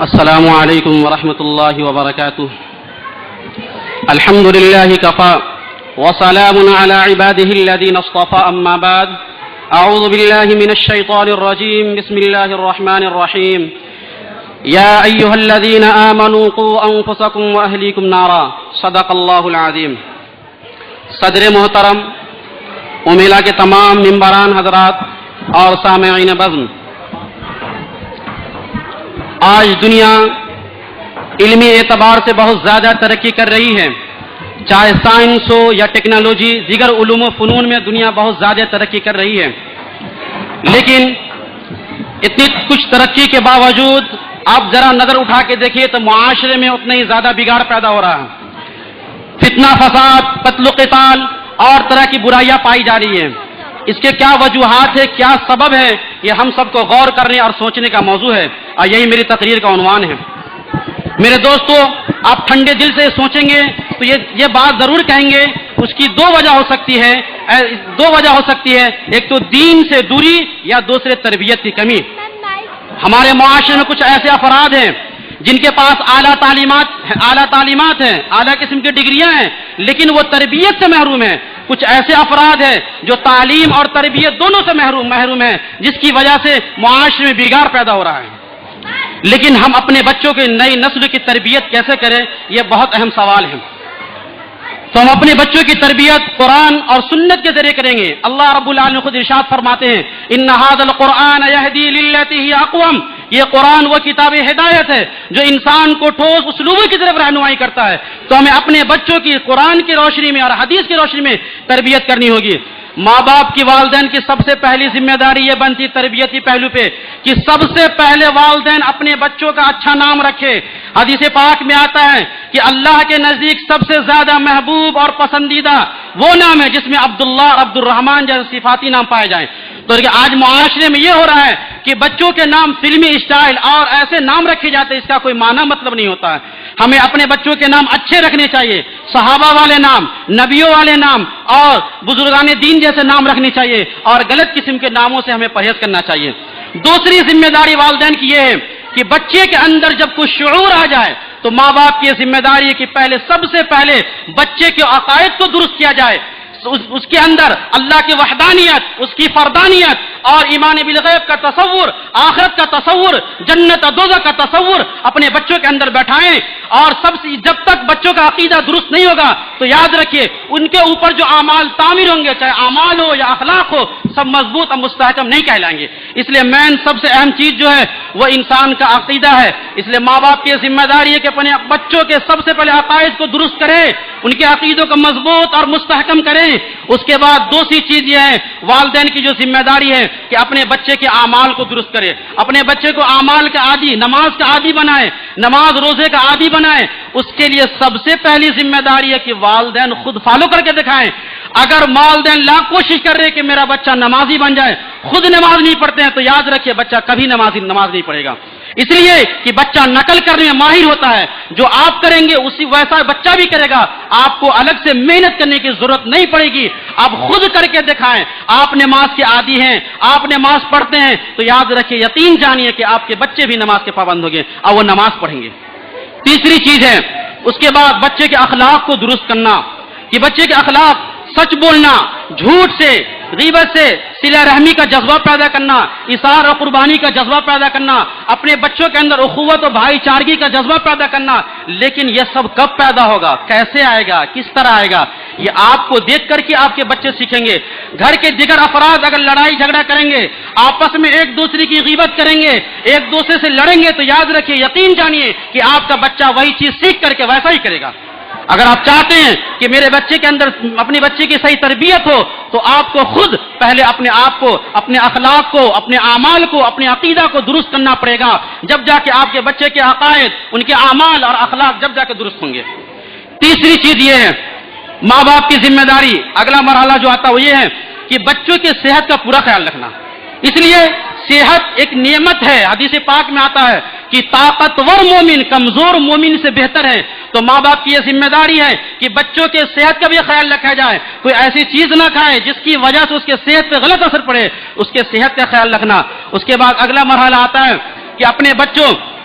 السلام علیکم ورحمۃ اللہ وبرکاتہ. الحمد للہ کفا وسلام علی عباده الذین اصطفى اما بعد. اعوذ باللہ من الشیطان الرجیم. بسم اللہ الرحمن الرحیم. یا ایها الذین آمنوا قوا انفسکم واہلیکم نارا. صدق اللہ العظیم. صدر محترم، امیلا کے تمام ممبران حضرات اور سامعین بزم، آج دنیا علمی اعتبار سے بہت زیادہ ترقی کر رہی ہے. چاہے سائنس ہو یا ٹیکنالوجی، دیگر علوم و فنون میں دنیا بہت زیادہ ترقی کر رہی ہے. لیکن اتنی کچھ ترقی کے باوجود آپ ذرا نظر اٹھا کے دیکھیے تو معاشرے میں اتنا ہی زیادہ بگاڑ پیدا ہو رہا ہے. فتنہ فساد، قتل و قتال اور طرح کی برائیاں پائی جا رہی ہیں. اس کے کیا وجوہات ہے، کیا سبب ہے، یہ ہم سب کو غور کرنے اور سوچنے کا موضوع ہے، اور یہی میری تقریر کا عنوان ہے. میرے دوستو، آپ ٹھنڈے دل سے سوچیں گے تو یہ بات ضرور کہیں گے. اس کی دو وجہ ہو سکتی ہے. ایک تو دین سے دوری یا دوسرے تربیت کی کمی. ہمارے معاشرے میں کچھ ایسے افراد ہیں جن کے پاس اعلیٰ تعلیمات ہیں، اعلیٰ قسم کی ڈگریاں ہیں، لیکن وہ تربیت سے محروم ہیں. کچھ ایسے افراد ہیں جو تعلیم اور تربیت دونوں سے محروم ہیں، جس کی وجہ سے معاشرے میں بگاڑ پیدا ہو رہا ہے. لیکن ہم اپنے بچوں کی نئی نسل کی تربیت کیسے کریں، یہ بہت اہم سوال ہے. تو ہم اپنے بچوں کی تربیت قرآن اور سنت کے ذریعے کریں گے. اللہ رب العالمین خود ارشاد فرماتے ہیں، ان ھذا القرآن یہدی للتی ہی اقوم. یہ قرآن وہ کتاب ہدایت ہے جو انسان کو ٹھوس اسلوبوں کی طرف رہنمائی کرتا ہے. تو ہمیں اپنے بچوں کی قرآن کی روشنی میں اور حدیث کی روشنی میں تربیت کرنی ہوگی. ماں باپ کی، والدین کی سب سے پہلی ذمہ داری یہ بنتی تربیتی پہلو پہ کہ سب سے پہلے والدین اپنے بچوں کا اچھا نام رکھے. حدیث پاک میں آتا ہے کہ اللہ کے نزدیک سب سے زیادہ محبوب اور پسندیدہ وہ نام ہے جس میں عبداللہ، عبد الرحمن جیسے صفاتی نام پائے جائیں. تو آج معاشرے میں یہ ہو رہا ہے کہ بچوں کے نام فلمی اسٹائل اور ایسے نام رکھے جاتے ہیں، اس کا کوئی معنی مطلب نہیں ہوتا ہے. ہمیں اپنے بچوں کے نام اچھے رکھنے چاہیے، صحابہ والے نام، نبیوں والے نام اور بزرگان دین جیسے نام رکھنے چاہیے، اور غلط قسم کے ناموں سے ہمیں پرہیز کرنا چاہیے. دوسری ذمہ داری والدین کی یہ ہے کہ بچے کے اندر جب کچھ شعور آ جائے تو ماں باپ کی یہ ذمہ داری ہے کہ سب سے پہلے بچے کے عقائد کو درست کیا جائے. اس کے اندر اللہ کی وحدانیت، اس کی فردانیت اور ایمان بالغیب کا تصور، آخرت کا تصور، جنت اور دوزخ کا تصور اپنے بچوں کے اندر بیٹھائیں. اور جب تک بچوں کا عقیدہ درست نہیں ہوگا تو یاد رکھیے ان کے اوپر جو اعمال تعمیر ہوں گے، چاہے اعمال ہو یا اخلاق ہو، سب مضبوط اور مستحکم نہیں کہلائیں گے. اس لیے سب سے اہم چیز جو ہے وہ انسان کا عقیدہ ہے. اس لیے ماں باپ کی ذمہ داری ہے کہ اپنے بچوں کے سب سے پہلے عقائد کو درست کریں، ان کے عقیدوں کو مضبوط اور مستحکم کریں. اس کے بعد دوسری چیز یہ ہے، والدین کی جو ذمہ داری ہے کہ اپنے بچے کے اعمال کو درست کرے. اپنے بچے کو اعمال کا عادی، نماز کا عادی بنائے، نماز روزے کا عادی بنائے. اس کے لیے سب سے پہلی ذمہ داری ہے کہ والدین خود فالو کر کے دکھائیں. اگر والدین لاکھ کوشش کر رہے کہ میرا بچہ نمازی بن جائے، خود نماز نہیں پڑھتے ہیں، تو یاد رکھیے بچہ کبھی نماز نہیں پڑھے گا. اس لیے کہ بچہ نقل کرنے میں ماہر ہوتا ہے. جو آپ کریں گے اسی ویسا بچہ بھی کرے گا. آپ کو الگ سے محنت کرنے کی ضرورت نہیں پڑے گی، آپ خود کر کے دکھائیں. آپ نماز کے عادی ہیں، آپ نماز پڑھتے ہیں، تو یاد رکھیے، یقین جانیے کہ آپ کے بچے بھی نماز کے پابند ہوں گے اور وہ نماز پڑھیں گے. تیسری چیز ہے اس کے بعد بچے کے اخلاق کو درست کرنا، کہ بچے کے اخلاق سچ بولنا، جھوٹ سے، غیبت سے صلہ رحمی کا جذبہ پیدا کرنا، ایثار اور قربانی کا جذبہ پیدا کرنا، اپنے بچوں کے اندر اخوت و بھائی چارگی کا جذبہ پیدا کرنا. لیکن یہ سب کب پیدا ہوگا، کیسے آئے گا، کس طرح آئے گا، یہ آپ کو دیکھ کر کے آپ کے بچے سیکھیں گے. گھر کے دیگر افراد اگر لڑائی جھگڑا کریں گے، آپس میں ایک دوسرے کی غیبت کریں گے، ایک دوسرے سے لڑیں گے، تو یاد رکھیے، یقین جانیے کہ آپ کا بچہ وہی چیز سیکھ کر کے ویسا ہی کرے گا. اگر آپ چاہتے ہیں کہ میرے بچے کے اندر اپنے بچے کی صحیح تربیت ہو تو آپ کو خود پہلے اپنے آپ کو، اپنے اخلاق کو، اپنے اعمال کو، اپنے عقیدہ کو درست کرنا پڑے گا. جب جا کے آپ کے بچے کے عقائد، ان کے اعمال اور اخلاق جب جا کے درست ہوں گے. تیسری چیز یہ ہے ماں باپ کی ذمہ داری، اگلا مرحلہ جو آتا ہے وہ یہ ہے کہ بچوں کی صحت کا پورا خیال رکھنا. اس لیے صحت ایک نعمت ہے. حدیث پاک میں آتا ہے کہ طاقتور مومن کمزور مومن سے بہتر ہے. تو ماں باپ کی یہ ذمہ داری ہے کہ بچوں کے صحت کا بھی خیال رکھا جائے. کوئی ایسی چیز نہ کھائے جس کی وجہ سے اس کے صحت پہ غلط اثر پڑے، اس کے صحت کا خیال رکھنا. اس کے بعد اگلا مرحلہ آتا ہے کہ اپنے بچوں